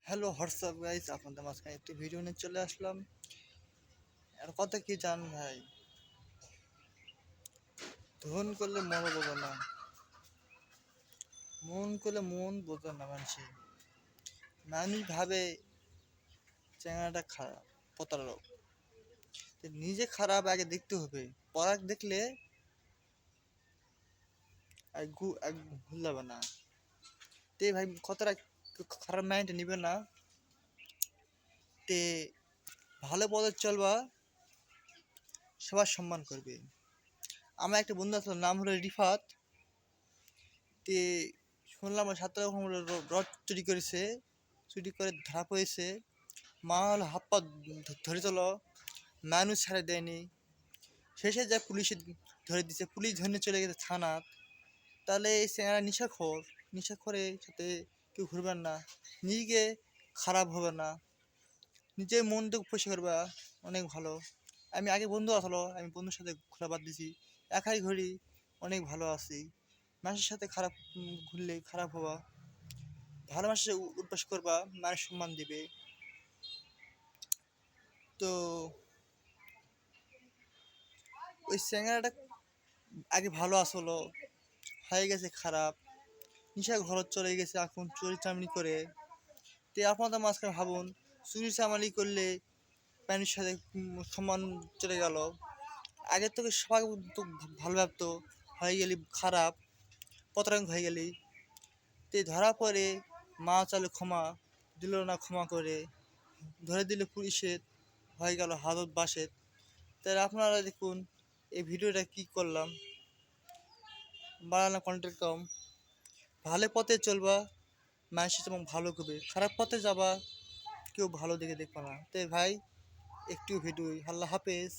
Hello WhatsApp guys, আপনাদের মাঝখানে একটি ভিডিও নিয়ে চলে আসলাম। আর কথা কি জান ভাই, ধন করলে মন বোঝে না, মন করলে মন বোঝে না। মানুষ ভাবে চেহারাটা খারাপ, প্রতারক। তো নিজে খারাপ আগে দেখতে হবে, পরাগ দেখলে আর ভুল যাবে না। তে ভাই কতটা খারাপ মাইন্ডে নিবে না। তে ভালো পথে চলবা, সবার সম্মান করবে। আমার একটা বন্ধু আসলো, নাম হলো রিফাত। তে শুনলাম ওই 7 রকম রড চুরি করেছে, চুরি করে ধরা পড়েছে। মা হলো হাত পা ধরে চলো, মানুষ ছাড়ে দেয়নি। শেষে যা পুলিশে ধরে দিছে, পুলিশ ধরে চলে গেছে থানা। তাহলে এই চেঙ্গারা নিশাখরের সাথে কেউ ঘুরবেন না, নিজেকে খারাপ হবে না, নিজের মনটাকে পরিষ্কার করবা, অনেক ভালো। আমি আগে বন্ধু আসলো, আমি বন্ধুর সাথে ঘোরা বাদ দিছি, একাই ঘুরি, অনেক ভালো আছি। মানুষের সাথে খারাপ ঘুরলে খারাপ হওয়া, ভালো মানুষের উঠবাস করবা, মায়ের সম্মান দিবে। তো ওই স্যাংরাটা আগে ভালো আসলো, হয়ে গেছে খারাপ, নিশা ঘর চলে গেছে, এখন চুরি চামড়ি করে। তো আপনাদের মাঝখানে ভাবুন, চুরি চামারি করলে প্যানির সাথে সম্মান চলে গেল। আগের থেকে সবাই তো ভালো ভাবতো, হয়ে গেলি খারাপ, প্রতারক হয়ে গেলি। তে ধরা পড়ে মা চালে ক্ষমা দিল না, ক্ষমা করে ধরে দিল পুলিশের, হয়ে গেল হাজত বাসের। তাই আপনারা দেখুন এই ভিডিওটা কি করলাম, বাড়ালাম কন্টেন্ট কম। ভালো পথে চলবা, মানুষ তোমার ভালো করবে। খারাপ পথে যাবা, কেউ ভালো দেখে দেখবা না। তাই ভাই একটু ভিডিও, আল্লাহ হাফেজ।